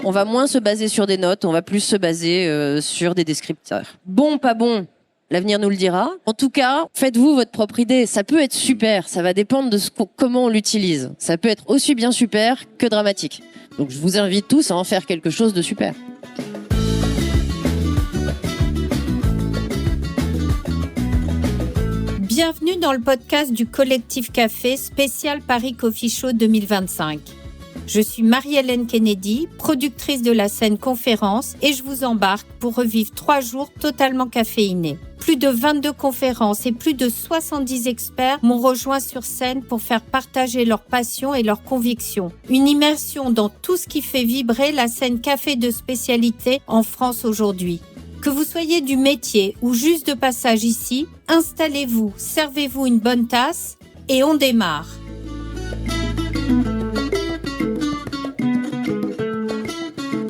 On va moins se baser sur des notes, on va plus se baser sur des descripteurs. Bon, pas bon, l'avenir nous le dira. En tout cas, faites-vous votre propre idée. Ça peut être super, ça va dépendre de comment on l'utilise. Ça peut être aussi bien super que dramatique. Donc je vous invite tous à en faire quelque chose de super. Bienvenue dans le podcast du Collectif Café spécial Paris Coffee Show 2025. Je suis Marie-Hélène Kennedy, productrice de la scène conférence et je vous embarque pour revivre 3 jours totalement caféinés. Plus de 22 conférences et plus de 70 experts m'ont rejoint sur scène pour faire partager leur passion et leurs convictions. Une immersion dans tout ce qui fait vibrer la scène café de spécialité en France aujourd'hui. Que vous soyez du métier ou juste de passage ici, installez-vous, servez-vous une bonne tasse et on démarre.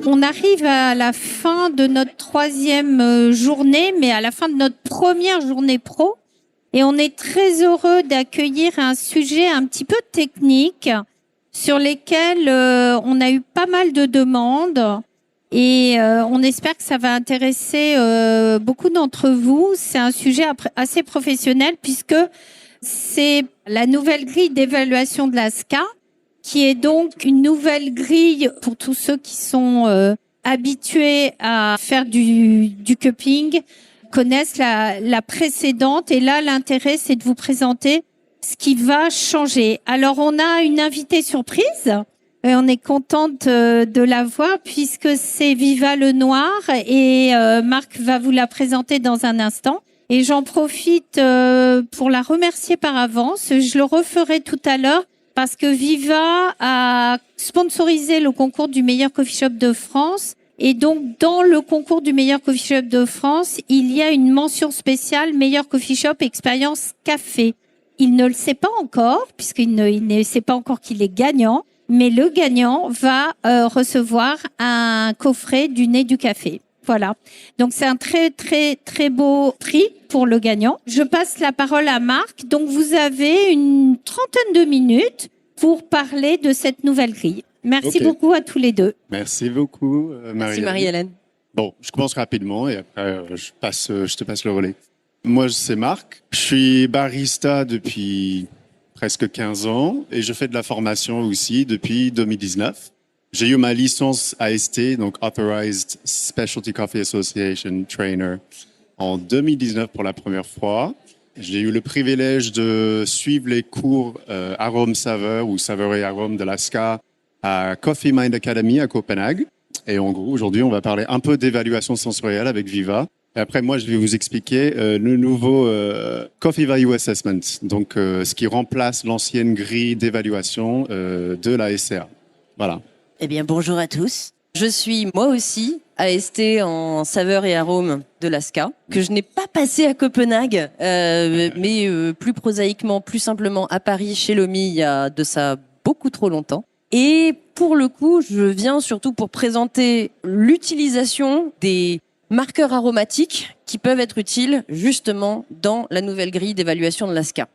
On arrive à la fin de notre 3e journée, mais à la fin de notre première journée pro. Et on est très heureux d'accueillir un sujet un petit peu technique sur lesquels on a eu pas mal de demandes. Et on espère que ça va intéresser beaucoup d'entre vous. C'est un sujet assez professionnel puisque c'est la nouvelle grille d'évaluation de la SCA, qui est donc une nouvelle grille pour tous ceux qui sont habitués à faire du cupping, connaissent la précédente. Et là, l'intérêt, c'est de vous présenter ce qui va changer. Alors, on a une invitée surprise. Et on est contente de la voir puisque c'est Viva Lenoir et Marc va vous la présenter dans un instant. Et j'en profite pour la remercier par avance. Je le referai tout à l'heure parce que Viva a sponsorisé le concours du meilleur coffee shop de France. Et donc, dans le concours du meilleur coffee shop de France, il y a une mention spéciale meilleur coffee shop expérience café. Il ne le sait pas encore puisqu'il ne sait pas encore qu'il est gagnant. Mais le gagnant va recevoir un coffret du Nez du Café. Voilà. Donc, c'est un très, très, très beau prix pour le gagnant. Je passe la parole à Marc. Donc, vous avez une 30aine de minutes pour parler de cette nouvelle grille. Merci beaucoup à tous les deux. Merci beaucoup, Marie-Hélène. Merci Marie-Hélène. Bon, je commence rapidement et après, je te passe le relais. Moi, c'est Marc. Je suis barista depuis presque 15 ans et je fais de la formation aussi depuis 2019. J'ai eu ma licence AST, donc Authorized Specialty Coffee Association Trainer, en 2019 pour la première fois. J'ai eu le privilège de suivre les cours arôme-saveur ou saveur et arôme de la SCA à Coffee Mind Academy à Copenhague. Et en gros, aujourd'hui, on va parler un peu d'évaluation sensorielle avec Viva. Et après, moi, je vais vous expliquer le nouveau Coffee Value Assessment, donc ce qui remplace l'ancienne grille d'évaluation de la SCA. Voilà. Eh bien, bonjour à tous. Je suis moi aussi AST en saveur et arôme de la SCA, que je n'ai pas passé à Copenhague, mais plus prosaïquement, plus simplement à Paris, chez Lomi, il y a de ça beaucoup trop longtemps. Et pour le coup, je viens surtout pour présenter l'utilisation des marqueurs aromatiques qui peuvent être utiles justement dans la nouvelle grille d'évaluation de la SCA.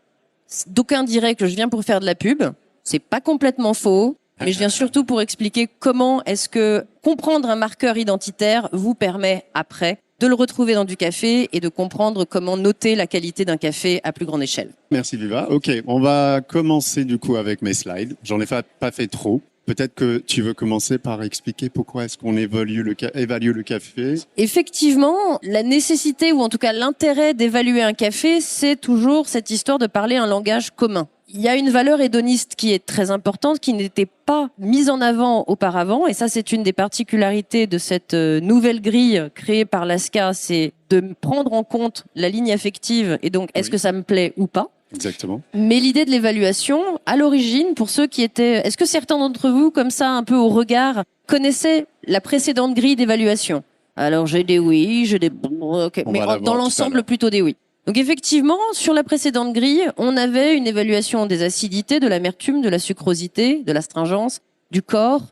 D'aucuns diraient que je viens pour faire de la pub. C'est pas complètement faux, mais je viens surtout pour expliquer comment est-ce que comprendre un marqueur identitaire vous permet après de le retrouver dans du café et de comprendre comment noter la qualité d'un café à plus grande échelle. Merci Viva. Ok, on va commencer du coup avec mes slides. J'en ai pas fait trop. Peut-être que tu veux commencer par expliquer pourquoi est-ce qu'on évalue le café. Effectivement, la nécessité ou en tout cas l'intérêt d'évaluer un café, c'est toujours cette histoire de parler un langage commun. Il y a une valeur hédoniste qui est très importante, qui n'était pas mise en avant auparavant. Et ça, c'est une des particularités de cette nouvelle grille créée par l'ASCA, c'est de prendre en compte la ligne affective et donc est-ce que ça me plaît ou pas. Exactement. Mais l'idée de l'évaluation, à l'origine, pour ceux qui étaient... Est-ce que certains d'entre vous, comme ça, un peu au regard, connaissaient la précédente grille d'évaluation? Alors, j'ai des oui, j'ai des... Okay. Mais dans l'ensemble, plutôt des oui. Donc effectivement, sur la précédente grille, on avait une évaluation des acidités, de l'amertume, de la sucrosité, de l'astringence, du corps,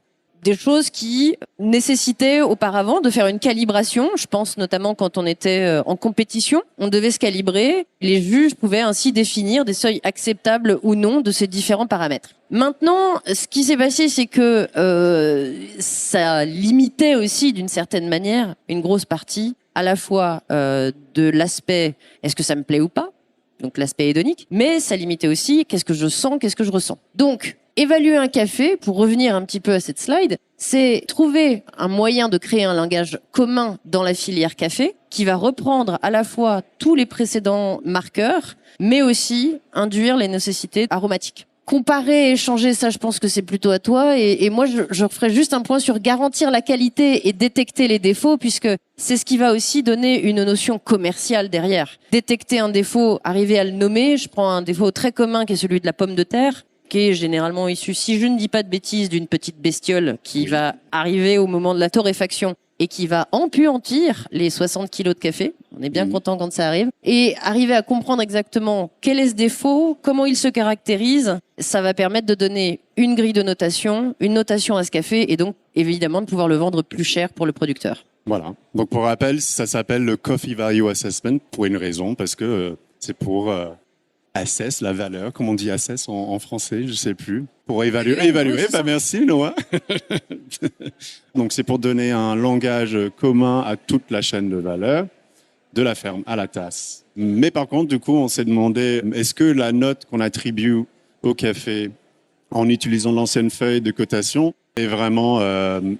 des choses qui nécessitaient auparavant de faire une calibration. Je pense notamment quand on était en compétition, on devait se calibrer. Les juges pouvaient ainsi définir des seuils acceptables ou non de ces différents paramètres. Maintenant, ce qui s'est passé, c'est que ça limitait aussi d'une certaine manière une grosse partie à la fois de l'aspect est-ce que ça me plaît ou pas, donc l'aspect hédonique, mais ça limitait aussi qu'est-ce que je sens, qu'est-ce que je ressens. Donc, évaluer un café, pour revenir un petit peu à cette slide, c'est trouver un moyen de créer un langage commun dans la filière café qui va reprendre à la fois tous les précédents marqueurs, mais aussi induire les nécessités aromatiques. Comparer et échanger, ça, je pense que c'est plutôt à toi. Et moi, je ferai juste un point sur garantir la qualité et détecter les défauts, puisque c'est ce qui va aussi donner une notion commerciale derrière. Détecter un défaut, arriver à le nommer. Je prends un défaut très commun qui est celui de la pomme de terre, qui est généralement issu, si je ne dis pas de bêtises, d'une petite bestiole qui va arriver au moment de la torréfaction et qui va empuantir les 60 kilos de café. On est bien content quand ça arrive. Et arriver à comprendre exactement quel est ce défaut, comment il se caractérise, ça va permettre de donner une grille de notation, une notation à ce café et donc évidemment de pouvoir le vendre plus cher pour le producteur. Voilà. Donc pour rappel, ça s'appelle le Coffee Value Assessment pour une raison, parce que c'est pour assess la valeur, comme on dit assess en français, je sais plus. Pour évaluer. Bah merci Noah. Donc c'est pour donner un langage commun à toute la chaîne de valeur, de la ferme à la tasse. Mais par contre, du coup, on s'est demandé, est-ce que la note qu'on attribue au café en utilisant l'ancienne feuille de cotation est vraiment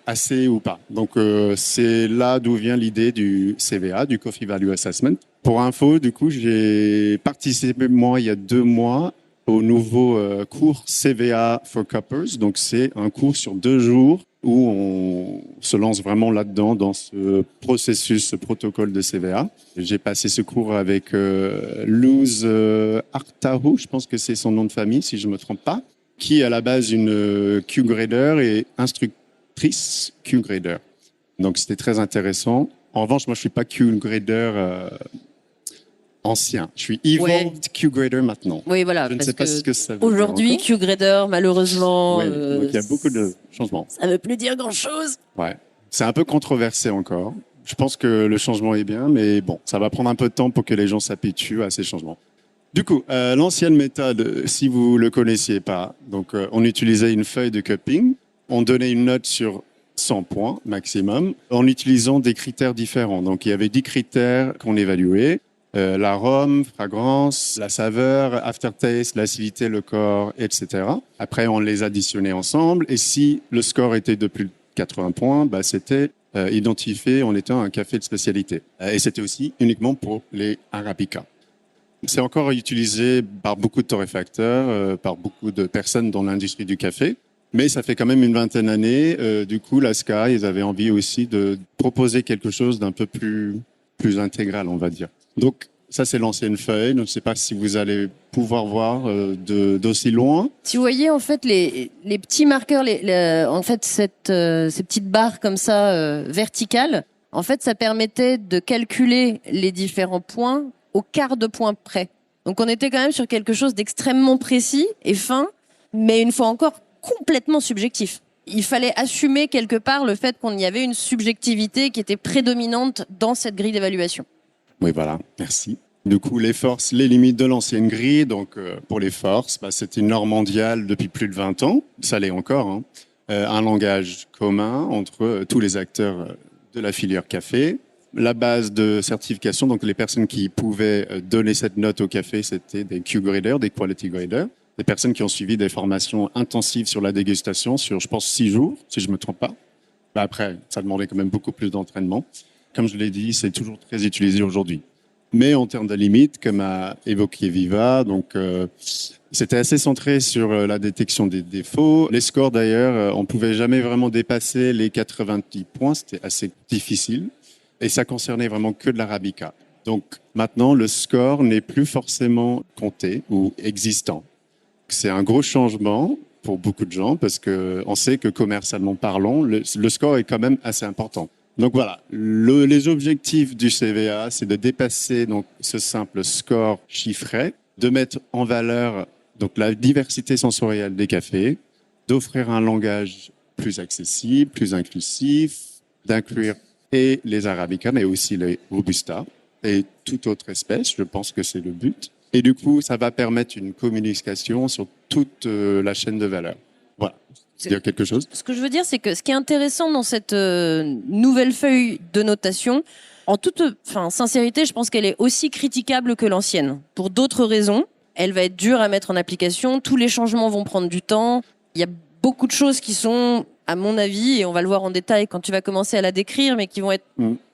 assez ou pas. Donc c'est là d'où vient l'idée du CVA, du Coffee Value Assessment. Pour info, du coup, j'ai participé moi il y a 2 mois au nouveau cours CVA for Cuppers. Donc c'est un cours sur 2 jours où on se lance vraiment là-dedans dans ce processus, ce protocole de CVA. J'ai passé ce cours avec Luz Artaho, je pense que c'est son nom de famille si je me trompe pas, qui est à la base une Q-grader et instructrice Q-grader. Donc c'était très intéressant. En revanche, moi je suis pas Q-grader ancien. Je suis Evolved Q-grader maintenant. Oui, voilà. Je ne sais pas ce que ça veut aujourd'hui, dire. Q-grader, malheureusement, Donc il y a beaucoup de changements. Ça veut plus dire grand-chose. Ouais. C'est un peu controversé encore. Je pense que le changement est bien, mais bon, ça va prendre un peu de temps pour que les gens s'habituent à ces changements. Du coup, l'ancienne méthode, si vous le connaissiez pas, donc on utilisait une feuille de cupping, on donnait une note sur 100 points maximum, en utilisant des critères différents. Donc il y avait 10 critères qu'on évaluait, l'arôme, fragrance, la saveur, aftertaste, l'acidité, le corps, etc. Après, on les additionnait ensemble, et si le score était de plus de 80 points, bah, c'était identifié en étant un café de spécialité. Et c'était aussi uniquement pour les Arabica. C'est encore utilisé par beaucoup de torréfacteurs, par beaucoup de personnes dans l'industrie du café, mais ça fait quand même une vingtaine d'années. Du coup, la SCA, ils avaient envie aussi de proposer quelque chose d'un peu plus intégral, on va dire. Donc, ça, c'est l'ancienne feuille. Je ne sais pas si vous allez pouvoir voir d'aussi loin. Si vous voyez, en fait, les petits marqueurs, en fait, ces petites barres comme ça, verticales, en fait, ça permettait de calculer les différents points au quart de point près. Donc on était quand même sur quelque chose d'extrêmement précis et fin, mais une fois encore complètement subjectif. Il fallait assumer quelque part le fait qu'on y avait une subjectivité qui était prédominante dans cette grille d'évaluation. Oui, voilà, merci. Du coup, les forces, les limites de l'ancienne grille, donc pour les forces, bah, c'était une norme mondiale depuis plus de 20 ans, ça l'est encore, hein. Un langage commun entre tous les acteurs de la filière café. La base de certification, donc les personnes qui pouvaient donner cette note au café, c'était des Q-graders, des quality graders, des personnes qui ont suivi des formations intensives sur la dégustation sur, je pense, 6 jours, si je me trompe pas. Bah après, ça demandait quand même beaucoup plus d'entraînement. Comme je l'ai dit, c'est toujours très utilisé aujourd'hui. Mais en termes de limites, comme a évoqué Viva, donc c'était assez centré sur la détection des défauts. Les scores d'ailleurs, on pouvait jamais vraiment dépasser les 90 points, c'était assez difficile. Et ça concernait vraiment que de l'Arabica. Donc maintenant, le score n'est plus forcément compté ou existant. C'est un gros changement pour beaucoup de gens parce que on sait que commercialement parlant, le score est quand même assez important. Donc voilà, les objectifs du CVA, c'est de dépasser donc ce simple score chiffré, de mettre en valeur donc la diversité sensorielle des cafés, d'offrir un langage plus accessible, plus inclusif, d'inclure et les Arabicas, mais aussi les Robusta et toute autre espèce. Je pense que c'est le but. Et du coup, ça va permettre une communication sur toute la chaîne de valeur. Voilà. Dire quelque chose? Ce que je veux dire, c'est que ce qui est intéressant dans cette nouvelle feuille de notation, en toute sincérité, je pense qu'elle est aussi critiquable que l'ancienne. Pour d'autres raisons, elle va être dure à mettre en application. Tous les changements vont prendre du temps. Il y a beaucoup de choses qui sont, à mon avis, et on va le voir en détail quand tu vas commencer à la décrire, mais qui vont être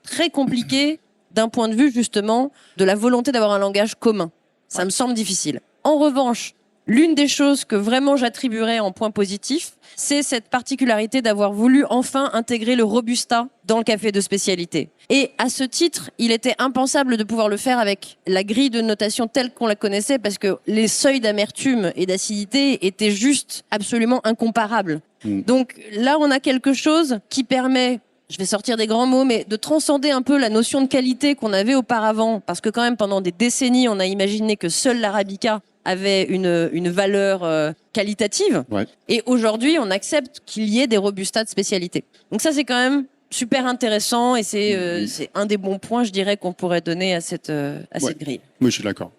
très compliquées d'un point de vue, justement, de la volonté d'avoir un langage commun. Ça me semble difficile. En revanche, l'une des choses que vraiment j'attribuerais en point positif, c'est cette particularité d'avoir voulu enfin intégrer le Robusta dans le café de spécialité. Et à ce titre, il était impensable de pouvoir le faire avec la grille de notation telle qu'on la connaissait, parce que les seuils d'amertume et d'acidité étaient juste absolument incomparables. Donc là, on a quelque chose qui permet, je vais sortir des grands mots, mais de transcender un peu la notion de qualité qu'on avait auparavant, parce que quand même pendant des décennies, on a imaginé que seul l'Arabica avait une valeur qualitative. Ouais. Et aujourd'hui, on accepte qu'il y ait des Robustas de spécialité. Donc ça, c'est quand même super intéressant et c'est un des bons points, je dirais, qu'on pourrait donner à cette grille. Oui, je suis d'accord.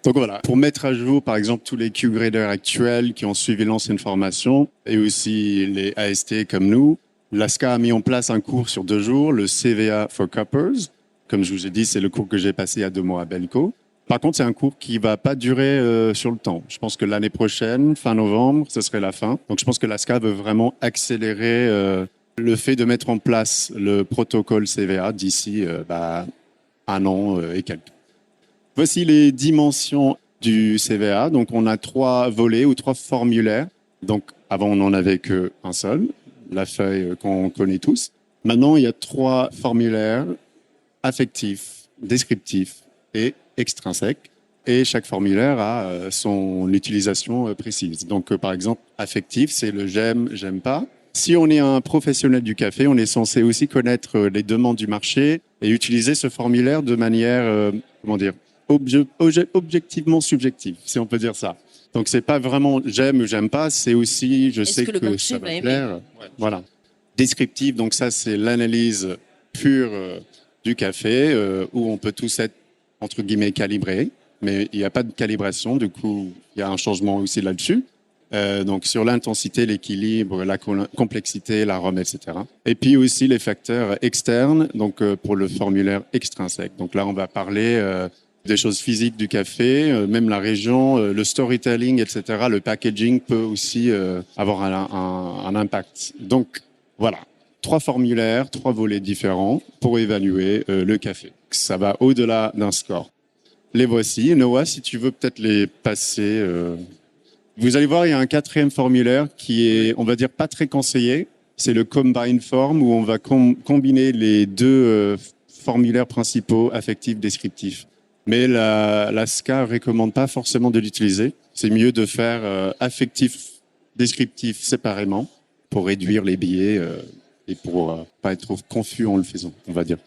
Donc voilà, pour mettre à jour, par exemple, tous les Q-graders actuels qui ont suivi l'ancienne formation et aussi les AST comme nous, l'ASCA a mis en place un cours sur 2 jours, le CVA for Cuppers. Comme je vous ai dit, c'est le cours que j'ai passé il y a 2 mois à Belco. Par contre, c'est un cours qui va pas durer sur le temps. Je pense que l'année prochaine, fin novembre, ce serait la fin. Donc, je pense que l'ASCA veut vraiment accélérer le fait de mettre en place le protocole CVA d'ici 1 an et quelques. Voici les dimensions du CVA. Donc, on a 3 volets ou 3 formulaires. Donc, avant, on n'en avait qu'un seul, la feuille qu'on connaît tous. Maintenant, il y a 3 formulaires affectifs, descriptifs et extrinsèques. Et chaque formulaire a son utilisation précise. Donc, par exemple, affectif, c'est le j'aime, j'aime pas. Si on est un professionnel du café, on est censé aussi connaître les demandes du marché et utiliser ce formulaire de manière, objectivement subjective, si on peut dire ça. Donc, c'est pas vraiment j'aime ou j'aime pas, c'est aussi je sais que ça va plaire. Voilà. Descriptif, donc ça, c'est l'analyse pure du café où on peut tous être, entre guillemets, calibrés, mais il n'y a pas de calibration, du coup, il y a un changement aussi là-dessus. Donc sur l'intensité, l'équilibre, la complexité, l'arôme, etc. Et puis aussi les facteurs externes, donc pour le formulaire extrinsèque. Donc là, on va parler des choses physiques du café, même la région, le storytelling, etc. Le packaging peut aussi avoir un impact. Donc voilà, 3 formulaires, 3 volets différents pour évaluer le café. Ça va au-delà d'un score. Les voici. Noah, si tu veux peut-être les passer. Vous allez voir, il y a un 4e formulaire qui est, on va dire, pas très conseillé. C'est le Combine Form où on va combiner les 2 formulaires principaux, affectifs, descriptifs. Mais la SCA recommande pas forcément de l'utiliser. C'est mieux de faire affectif, descriptif séparément pour réduire les biais et pour pas être trop confus en le faisant, on va dire.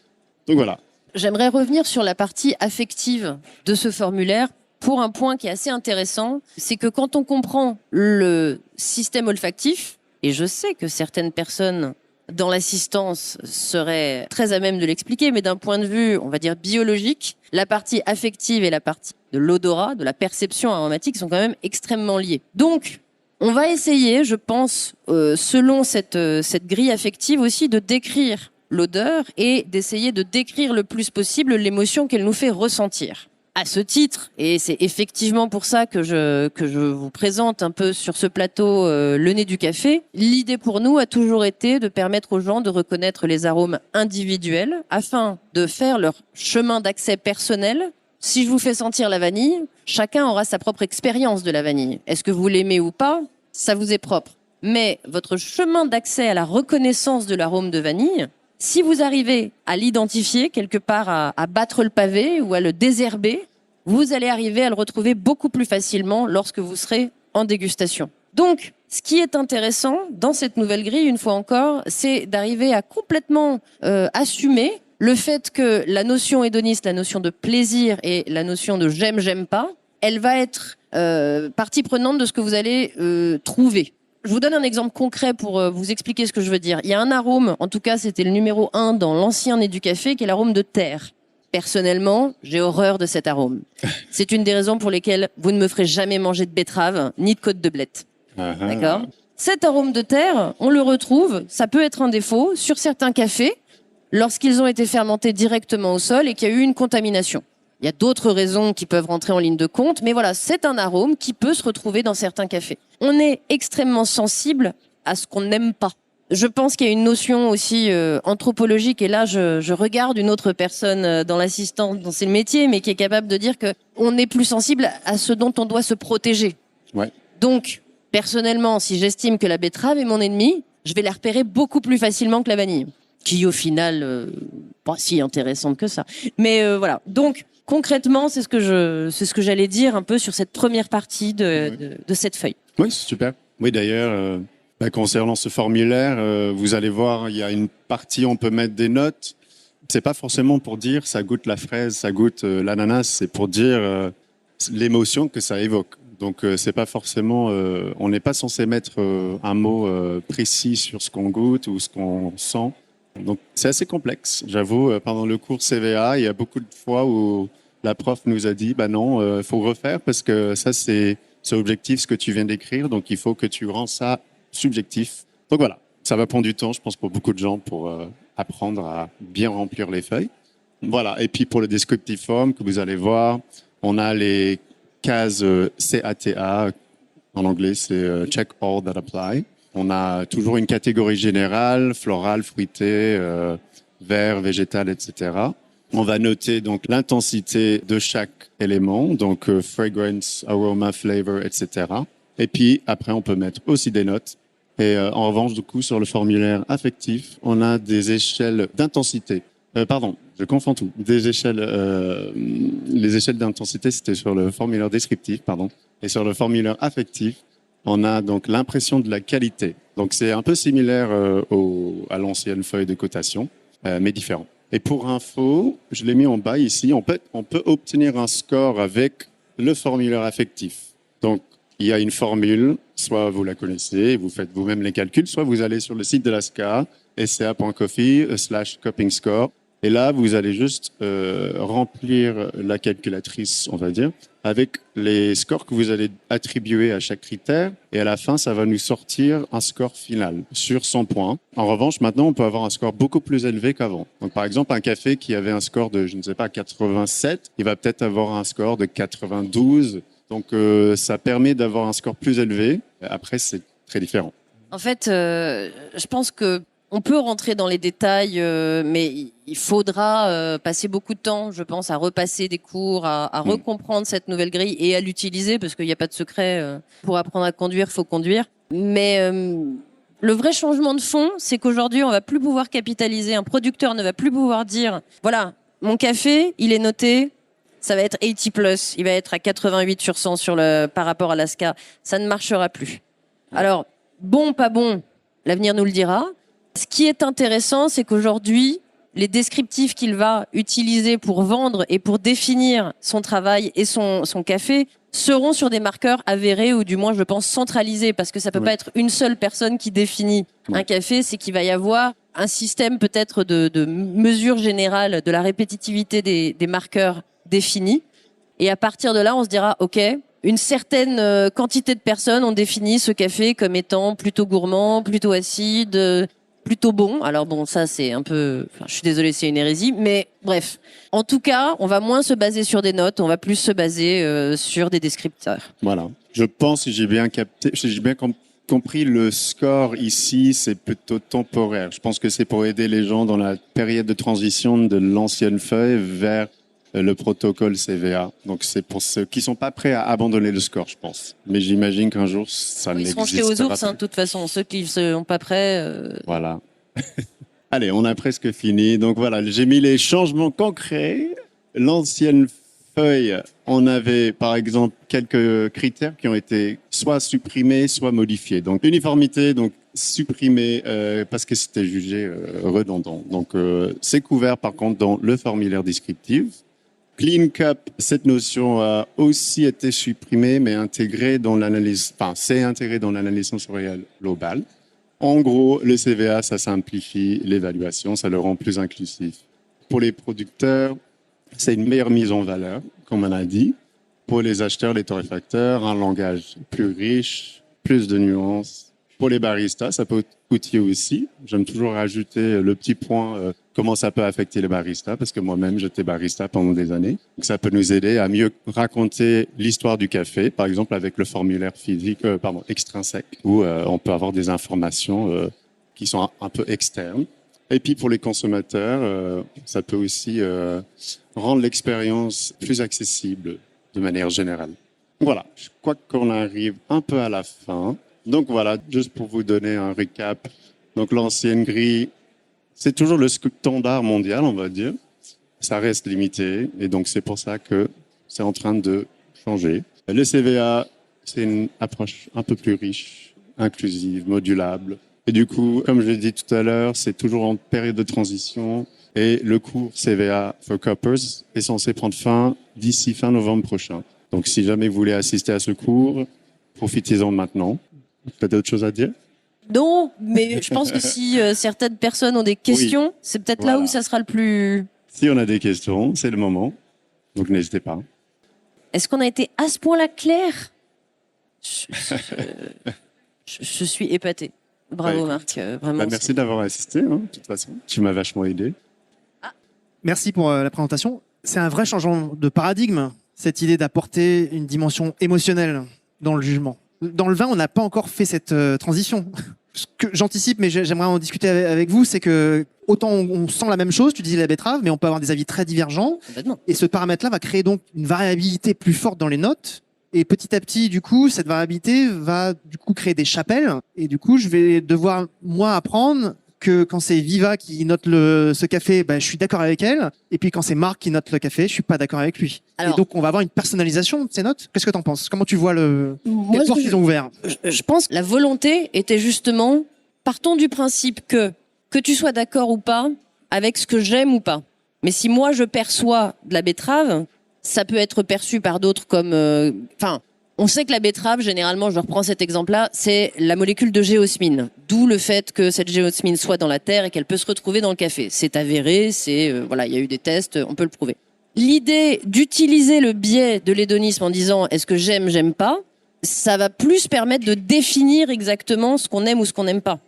Donc voilà. J'aimerais revenir sur la partie affective de ce formulaire pour un point qui est assez intéressant, c'est que quand on comprend le système olfactif, et je sais que certaines personnes dans l'assistance seraient très à même de l'expliquer, mais d'un point de vue, on va dire, biologique, la partie affective et la partie de l'odorat, de la perception aromatique, sont quand même extrêmement liées. Donc, on va essayer, je pense, selon cette grille affective aussi, de décrire l'odeur et d'essayer de décrire le plus possible l'émotion qu'elle nous fait ressentir. À ce titre, et c'est effectivement pour ça que je vous présente un peu sur ce plateau le nez du café, l'idée pour nous a toujours été de permettre aux gens de reconnaître les arômes individuels afin de faire leur chemin d'accès personnel. Si je vous fais sentir la vanille, chacun aura sa propre expérience de la vanille. Est-ce que vous l'aimez ou pas? Ça vous est propre. Mais votre chemin d'accès à la reconnaissance de l'arôme de vanille, si vous arrivez à l'identifier quelque part, à battre le pavé ou à le désherber, vous allez arriver à le retrouver beaucoup plus facilement lorsque vous serez en dégustation. Donc, ce qui est intéressant dans cette nouvelle grille, une fois encore, c'est d'arriver à complètement assumer le fait que la notion hédoniste, la notion de plaisir et la notion de j'aime, j'aime pas, elle va être partie prenante de ce que vous allez trouver. Je vous donne un exemple concret pour vous expliquer ce que je veux dire. Il y a un arôme, en tout cas c'était le numéro 1 dans l'ancien Néducafé, qui est l'arôme de terre. Personnellement, j'ai horreur de cet arôme. C'est une des raisons pour lesquelles vous ne me ferez jamais manger de betterave ni de côte de blette. D'accord ? Cet arôme de terre, on le retrouve, ça peut être un défaut, sur certains cafés, lorsqu'ils ont été fermentés directement au sol et qu'il y a eu une contamination. Il y a d'autres raisons qui peuvent rentrer en ligne de compte, mais voilà, c'est un arôme qui peut se retrouver dans certains cafés. On est extrêmement sensible à ce qu'on n'aime pas. Je pense qu'il y a une notion aussi anthropologique, et là je regarde une autre personne dans l'assistance, dans le métier, mais qui est capable de dire que on est plus sensible à ce dont on doit se protéger. Ouais. Donc, personnellement, si j'estime que la betterave est mon ennemi, je vais la repérer beaucoup plus facilement que la vanille, qui au final pas si intéressante que ça. Mais voilà. Donc concrètement, c'est ce que j'allais dire un peu sur cette première partie de cette feuille. Oui, c'est super. Oui, d'ailleurs, concernant ce formulaire, vous allez voir, il y a une partie où on peut mettre des notes. C'est pas forcément pour dire ça goûte la fraise, ça goûte l'ananas, c'est pour dire l'émotion que ça évoque. Donc c'est pas forcément, on n'est pas censé mettre un mot précis sur ce qu'on goûte ou ce qu'on sent. Donc c'est assez complexe. J'avoue, pendant le cours CVA, il y a beaucoup de fois où la prof nous a dit, bah non, faut refaire parce que ça c'est objectif ce que tu viens d'écrire, donc il faut que tu rends ça subjectif. Donc voilà, ça va prendre du temps, je pense, pour beaucoup de gens pour apprendre à bien remplir les feuilles. Voilà. Et puis pour le descriptive form que vous allez voir, on a les cases CATA, en anglais c'est check all that apply. On a toujours une catégorie générale, florale, fruitée, vert, végétal, etc. On va noter donc l'intensité de chaque élément, donc fragrance, aroma, flavor, etc. Et puis après on peut mettre aussi des notes. Et en revanche, du coup, sur le formulaire affectif, on a des échelles d'intensité. Pardon, je confonds tout. Des échelles, les échelles d'intensité, c'était sur le formulaire descriptif, pardon. Et sur le formulaire affectif, on a donc l'impression de la qualité. Donc c'est un peu similaire à l'ancienne feuille de cotation, mais différent. Et pour info, je l'ai mis en bas ici. On peut obtenir un score avec le formulaire affectif. Donc il y a une formule, soit vous la connaissez, vous faites vous-même les calculs, soit vous allez sur le site de la SCA, sca.coffee/coping score. Et là, vous allez juste remplir la calculatrice, on va dire, avec les scores que vous allez attribuer à chaque critère. Et à la fin, ça va nous sortir un score final sur 100 points. En revanche, maintenant, on peut avoir un score beaucoup plus élevé qu'avant. Donc, par exemple, un café qui avait un score de, je ne sais pas, 87, il va peut-être avoir un score de 92. Donc, ça permet d'avoir un score plus élevé. Après, c'est très différent. En fait, je pense que on peut rentrer dans les détails, mais il faudra passer beaucoup de temps, je pense, à repasser des cours, à recomprendre cette nouvelle grille et à l'utiliser, parce qu'il n'y a pas de secret. Pour apprendre à conduire, faut conduire. Mais le vrai changement de fond, c'est qu'aujourd'hui, on va plus pouvoir capitaliser. Un producteur ne va plus pouvoir dire, voilà, mon café, il est noté, ça va être 80+, il va être à 88 sur 100 par rapport à l'ASCA. Ça ne marchera plus. Alors, bon, pas bon, l'avenir nous le dira. Ce qui est intéressant, c'est qu'aujourd'hui, les descriptifs qu'il va utiliser pour vendre et pour définir son travail et son café seront sur des marqueurs avérés ou du moins, je pense, centralisés, parce que ça peut pas être une seule personne qui définit un café, c'est qu'il va y avoir un système peut-être de mesure générale de la répétitivité des marqueurs définis. Et à partir de là, on se dira, OK, une certaine quantité de personnes ont défini ce café comme étant plutôt gourmand, plutôt acide, plutôt bon. Alors bon, ça c'est un peu, je suis désolée, c'est une hérésie, mais bref. En tout cas, on va moins se baser sur des notes, on va plus se baser sur des descripteurs. Voilà. Je pense, si j'ai bien capté, si j'ai bien compris, le score ici, c'est plutôt temporaire. Je pense que c'est pour aider les gens dans la période de transition de l'ancienne feuille vers le protocole CVA. Donc c'est pour ceux qui sont pas prêts à abandonner le score, je pense. Mais j'imagine qu'un jour ça n'existera pas. Ils seront jetés aux ours, de toute façon. Ceux qui ne sont pas prêts. Voilà. Allez, on a presque fini. Donc voilà, j'ai mis les changements concrets. L'ancienne feuille, on avait par exemple quelques critères qui ont été soit supprimés, soit modifiés. Donc uniformité, donc supprimé parce que c'était jugé redondant. Donc c'est couvert par contre dans le formulaire descriptif. Clean Cup, cette notion a aussi été supprimée, mais intégrée dans l'analyse, enfin, c'est intégré dans l'analyse sensorielle globale. En gros, le CVA, ça simplifie l'évaluation, ça le rend plus inclusif. Pour les producteurs, c'est une meilleure mise en valeur, comme on a dit. Pour les acheteurs, les torréfacteurs, un langage plus riche, plus de nuances. Pour les baristas, ça peut outiller aussi. J'aime toujours rajouter le petit point comment ça peut affecter les baristas, parce que moi-même, j'étais barista pendant des années. Donc, ça peut nous aider à mieux raconter l'histoire du café, par exemple avec le formulaire physique, extrinsèque, où on peut avoir des informations qui sont un peu externes. Et puis pour les consommateurs, ça peut aussi rendre l'expérience plus accessible de manière générale. Voilà, je crois qu'on arrive un peu à la fin. Donc voilà, juste pour vous donner un récap. Donc l'ancienne grille, c'est toujours le standard mondial, on va dire. Ça reste limité et donc c'est pour ça que c'est en train de changer. Le CVA, c'est une approche un peu plus riche, inclusive, modulable. Et du coup, comme je l'ai dit tout à l'heure, c'est toujours en période de transition et le cours CVA for Cuppers est censé prendre fin d'ici fin novembre prochain. Donc si jamais vous voulez assister à ce cours, profitez-en maintenant. T'as d'autres choses à dire? Non, mais je pense que si certaines personnes ont des questions, c'est peut-être là où ça sera le plus... Si on a des questions, c'est le moment. Donc n'hésitez pas. Est-ce qu'on a été à ce point-là clair? Je suis épatée. Bravo Marc, vraiment. Merci d'avoir assisté, de toute façon. Tu m'as vachement aidé. Merci pour la présentation. C'est un vrai changement de paradigme, cette idée d'apporter une dimension émotionnelle dans le jugement. Dans le vin, on n'a pas encore fait cette transition. Ce que j'anticipe, mais j'aimerais en discuter avec vous, c'est que autant on sent la même chose, tu disais la betterave, mais on peut avoir des avis très divergents. Et ce paramètre-là va créer donc une variabilité plus forte dans les notes. Et petit à petit, du coup, cette variabilité va du coup créer des chapelles. Et du coup, je vais devoir, moi, apprendre que quand c'est Viva qui note ce café, je suis d'accord avec elle. Et puis quand c'est Marc qui note le café, je suis pas d'accord avec lui. Alors, et donc, on va avoir une personnalisation de ces notes. Qu'est-ce que tu en penses? Comment tu vois les portes qu'ils ont ouvert? Je pense que la volonté était justement, partons du principe que tu sois d'accord ou pas avec ce que j'aime ou pas. Mais si moi, je perçois de la betterave, ça peut être perçu par d'autres comme... on sait que la betterave, généralement, je reprends cet exemple-là, c'est la molécule de géosmine. D'où le fait que cette géosmine soit dans la terre et qu'elle peut se retrouver dans le café. C'est avéré, il y a eu des tests, on peut le prouver. L'idée d'utiliser le biais de l'hédonisme en disant est-ce que j'aime pas, ça va plus permettre de définir exactement ce qu'on aime ou ce qu'on n'aime pas.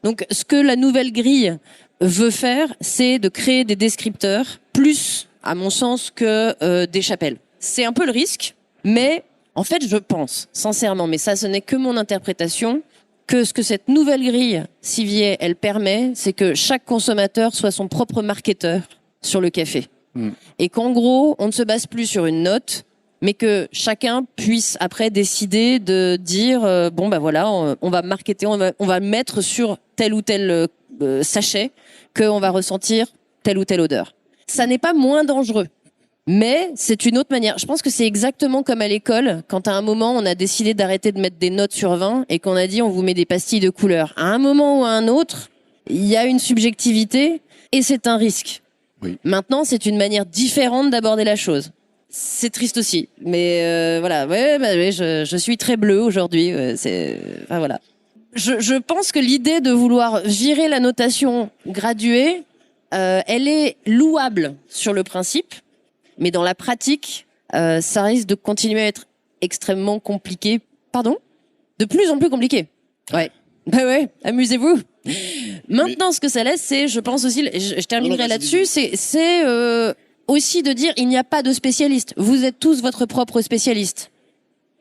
Donc, ce que la nouvelle grille veut faire, c'est de créer des descripteurs plus, à mon sens, que des chapelles. C'est un peu le risque, mais en fait, je pense, sincèrement, mais ça, ce n'est que mon interprétation, que ce que cette nouvelle grille Sivier, elle permet, c'est que chaque consommateur soit son propre marketeur sur le café. Et qu'en gros, on ne se base plus sur une note, mais que chacun puisse après décider de dire, on va marketer, on va mettre sur tel ou tel sachet qu'on va ressentir telle ou telle odeur. Ça n'est pas moins dangereux. Mais c'est une autre manière. Je pense que c'est exactement comme à l'école, quand à un moment on a décidé d'arrêter de mettre des notes sur 20 et qu'on a dit on vous met des pastilles de couleur. À un moment ou à un autre, il y a une subjectivité et c'est un risque. Oui. Maintenant, c'est une manière différente d'aborder la chose. C'est triste aussi, mais je suis très bleue aujourd'hui. Voilà. Je pense que l'idée de vouloir virer la notation graduée, elle est louable sur le principe. Mais dans la pratique, ça risque de continuer à être extrêmement compliqué. Pardon? De plus en plus compliqué. Ouais. Amusez-vous. Maintenant, ce que ça laisse, c'est, je pense aussi, je terminerai là-dessus, c'est aussi de dire, il n'y a pas de spécialiste. Vous êtes tous votre propre spécialiste.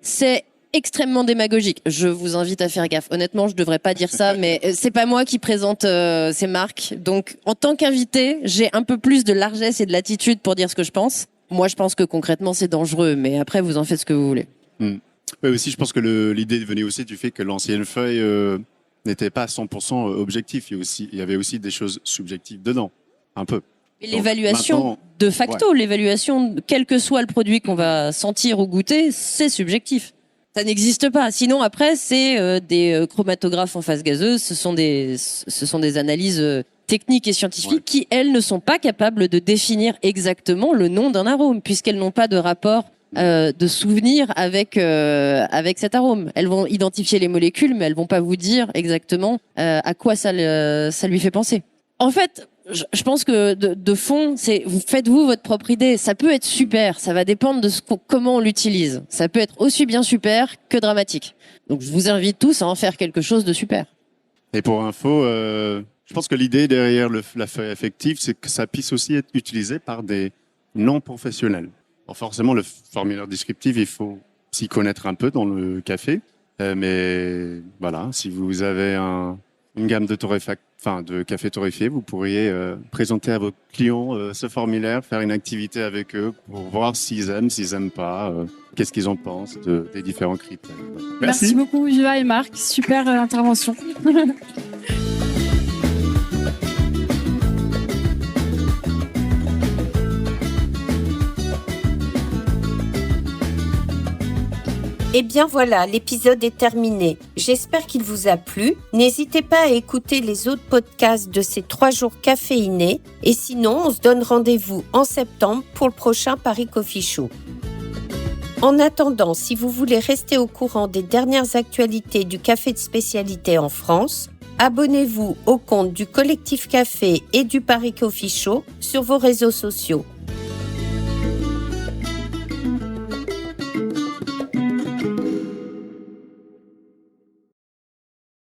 C'est extrêmement démagogique. Je vous invite à faire gaffe. Honnêtement, je devrais pas dire ça, mais c'est pas moi qui présente ces marques. Donc, en tant qu'invité, j'ai un peu plus de largesse et de latitude pour dire ce que je pense. Moi, je pense que concrètement, c'est dangereux, mais après, vous en faites ce que vous voulez. Oui, aussi, je pense que l'idée venait aussi du fait que l'ancienne feuille n'était pas 100% objectif. Il y avait aussi des choses subjectives dedans, un peu. Et l'évaluation, de facto, l'évaluation, quel que soit le produit qu'on va sentir ou goûter, c'est subjectif. Ça n'existe pas. Sinon, après, c'est des chromatographes en phase gazeuse. Ce sont des analyses techniques et scientifiques qui, elles, ne sont pas capables de définir exactement le nom d'un arôme, puisqu'elles n'ont pas de rapport de souvenir avec cet arôme. Elles vont identifier les molécules, mais elles vont pas vous dire exactement à quoi ça lui fait penser. En fait, je pense que de fond, faites-vous votre propre idée. Ça peut être super, ça va dépendre de comment on l'utilise. Ça peut être aussi bien super que dramatique. Donc je vous invite tous à en faire quelque chose de super. Et pour info, je pense que l'idée derrière la feuille affective, c'est que ça puisse aussi être utilisé par des non-professionnels. Alors forcément, le formulaire descriptif, il faut s'y connaître un peu dans le café. Mais voilà, si vous avez une gamme de café torréfié, vous pourriez présenter à vos clients ce formulaire, faire une activité avec eux pour voir s'ils aiment pas, qu'est-ce qu'ils en pensent des différents critères. Merci beaucoup, Viva et Marc. Super intervention. Eh bien voilà, l'épisode est terminé. J'espère qu'il vous a plu. N'hésitez pas à écouter les autres podcasts de ces 3 jours caféinés. Et sinon, on se donne rendez-vous en septembre pour le prochain Paris Coffee Show. En attendant, si vous voulez rester au courant des dernières actualités du café de spécialité en France, abonnez-vous au compte du Collectif Café et du Paris Coffee Show sur vos réseaux sociaux.